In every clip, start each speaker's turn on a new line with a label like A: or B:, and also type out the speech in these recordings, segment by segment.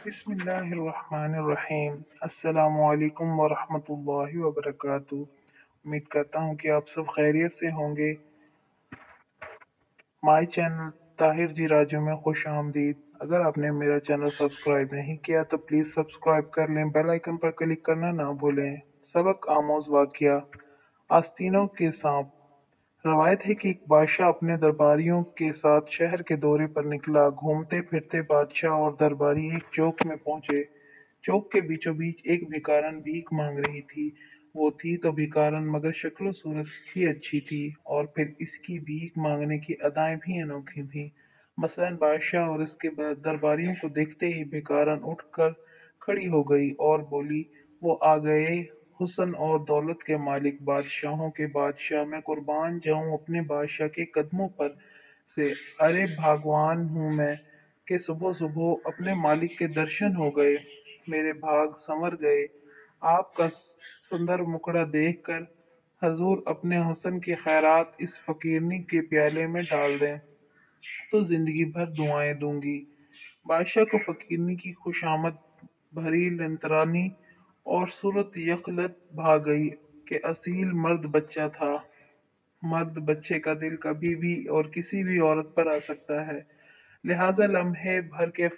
A: بسم اللہ الرحمن الرحیم۔ السلام علیکم ورحمۃ اللہ وبرکاتہ۔ امید کرتا ہوں کہ آپ سب خیریت سے ہوں گے۔ مائی چینل طاہر جی راجو میں خوش آمدید۔ اگر آپ نے میرا چینل سبسکرائب نہیں کیا تو پلیز سبسکرائب کر لیں، بیل آئیکن پر کلک کرنا نہ بھولیں۔ سبق آموز واقعہ آستینوں کے سانپ۔ روایت ہے کہ ایک بادشاہ اپنے درباریوں کے ساتھ شہر کے دورے پر نکلا۔ گھومتے پھرتے بادشاہ اور درباری ایک چوک میں پہنچے۔ چوک کے بیچوں بیچ ایک بھکارن بھیک مانگ رہی تھی۔ وہ تھی تو بھکارن مگر شکل و صورت ہی اچھی تھی، اور پھر اس کی بھیک مانگنے کی ادائیں بھی انوکھی تھیں۔ مثلاً بادشاہ اور اس کے درباریوں کو دیکھتے ہی بھکارن اٹھ کر کھڑی ہو گئی اور بولی، وہ آ گئے حسن اور دولت کے مالک، بادشاہوں کے بادشاہ، میں قربان جاؤں اپنے بادشاہ کے قدموں پر سے۔ ارے بھاگوان ہوں میں کہ صبح صبح اپنے مالک کے درشن ہو گئے، میرے بھاگ سنور گئے۔ آپ کا سندر مکڑا دیکھ کر حضور اپنے حسن کی خیرات اس فقیرنی کے پیالے میں ڈال دیں تو زندگی بھر دعائیں دوں گی۔ بادشاہ کو فقیرنی کی خوش آمد بھری لنترانی اور صورت یخلت بھا گئی کہ اصیل مرد بچہ تھا۔ مرد بچے کا دل کبھی بھی اور کسی بھی عورت پر آ سکتا ہے، لہذا لمحے بھر کے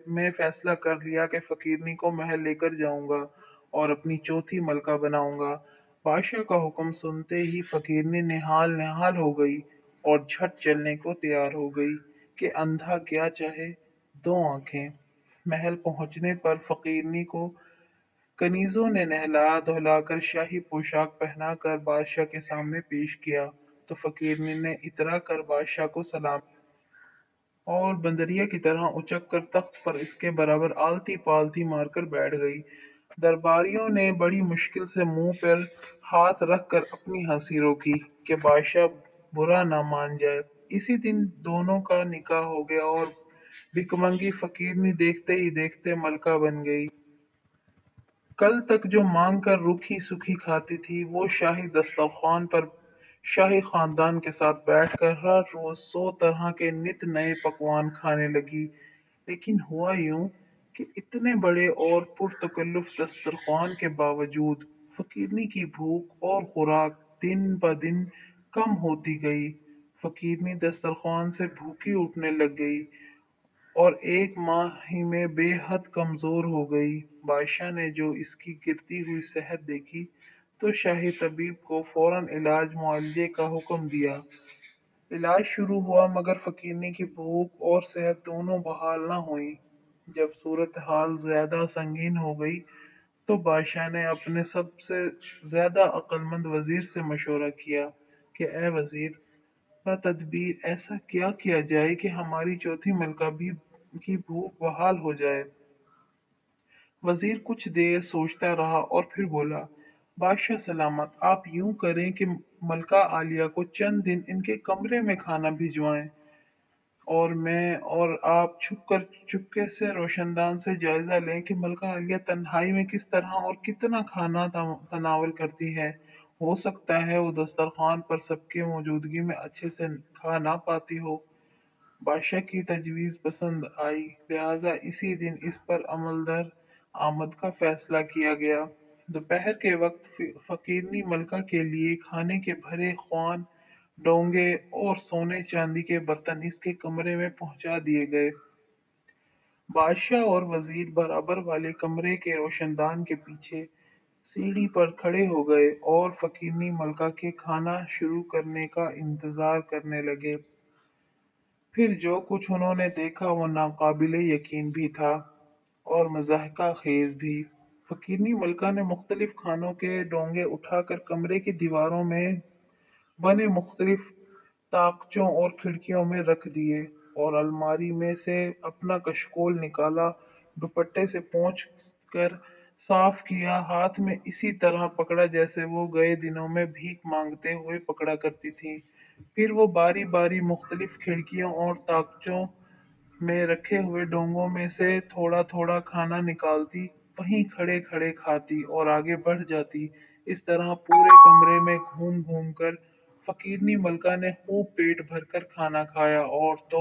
A: میں فیصلہ کر لیا کہ فقیرنی کو محل لے کر جاؤں گا اور اپنی چوتھی ملکہ بناؤں گا۔ بادشاہ کا حکم سنتے ہی فقیرنی نہال نہال ہو گئی اور جھٹ چلنے کو تیار ہو گئی کہ اندھا کیا چاہے دو آنکھیں۔ محل پہنچنے پر فقیرنی کو کنیزوں نے نہلا دھلا کر شاہی پوشاک پہنا کر بادشاہ کے سامنے پیش کیا تو فقیرنی نے اترا کر بادشاہ کو سلام اور بندریا کی طرح اچک کر تخت پر اس کے برابر آلتی پالتی مار کر بیٹھ گئی۔ درباریوں نے بڑی مشکل سے منہ پر ہاتھ رکھ کر اپنی ہنسی روکی کہ بادشاہ برا نہ مان جائے۔ اسی دن دونوں کا نکاح ہو گیا اور بھکمنگی فقیرنی دیکھتے ہی دیکھتے ملکہ بن گئی۔ کل تک جو مانگ کر روکھی سکھی کھاتی تھی، وہ شاہی دسترخوان پر شاہی خاندان کے ساتھ بیٹھ کر ہر روز 100 طرح کے نت نئے پکوان کھانے لگی۔ لیکن ہوا یوں کہ اتنے بڑے اور پرتکلف دسترخوان کے باوجود فقیرنی کی بھوک اور خوراک دن بدن کم ہوتی گئی۔ فقیرنی دسترخوان سے بھوکی اٹھنے لگ گئی اور ایک ماہ ہی میں بے حد کمزور ہو گئی۔ بادشاہ نے جو اس کی گرتی ہوئی صحت دیکھی تو شاہی طبیب کو فوراً علاج معالجے کا حکم دیا۔ علاج شروع ہوا مگر فقیرنی کی بھوک اور صحت دونوں بحال نہ ہوئیں۔ جب صورتحال زیادہ سنگین ہو گئی تو بادشاہ نے اپنے سب سے زیادہ عقلمند وزیر سے مشورہ کیا کہ اے وزیر، بتدبیر ایسا کیا کیا جائے کہ ہماری چوتھی ملکہ بھی کی بھوک بحال ہو جائے۔ وزیر کچھ دیر سوچتا رہا اور پھر بولا، بادشاہ سلامت، آپ یوں کریں کہ ملکہ عالیہ کو چند دن ان کے کمرے میں کھانا بھجوائیں اور میں اور آپ چپکے سے روشندان سے جائزہ لیں کہ ملکہ عالیہ تنہائی میں کس طرح اور کتنا کھانا تناول کرتی ہے۔ ہو سکتا ہے وہ دسترخوان پر سب کی موجودگی میں اچھے سے کھا نہ پاتی ہو۔ بادشاہ کی تجویز پسند آئی، لہذا اسی دن اس پر عمل در آمد کا فیصلہ کیا گیا۔ دوپہر کے وقت فقیرنی ملکہ کے لیے کھانے کے بھرے خوان، ڈونگے اور سونے چاندی کے برتن اس کے کمرے میں پہنچا دیے گئے۔ بادشاہ اور وزیر برابر والے کمرے کے روشندان کے پیچھے سیڑھی پر کھڑے ہو گئے اور فقیرنی ملکہ کے کھانا شروع کرنے کا انتظار کرنے لگے۔ پھر جو کچھ انہوں نے دیکھا وہ ناقابل یقین بھی تھا اور مضحکہ خیز بھی۔ فقیرنی ملکہ نے مختلف کھانوں کے ڈونگے اٹھا کر کمرے کی دیواروں میں بنے مختلف تاقچوں اور کھڑکیوں میں رکھ دیے اور الماری میں سے اپنا کشکول نکالا، دوپٹے سے پونچھ کر صاف کیا، ہاتھ میں اسی طرح پکڑا جیسے وہ گئے دنوں میں بھیک مانگتے ہوئے پکڑا کرتی تھی۔ پھر وہ باری باری مختلف کھڑکیوں اور تاقچوں میں رکھے ہوئے ڈونگوں میں سے تھوڑا تھوڑا کھانا نکالتی، وہیں کھڑے کھڑے کھاتی اور آگے بڑھ جاتی۔ اس طرح پورے کمرے میں گھوم گھوم کر فقیرنی ملکہ نے خوب پیٹ بھر کر کھانا کھایا اور تو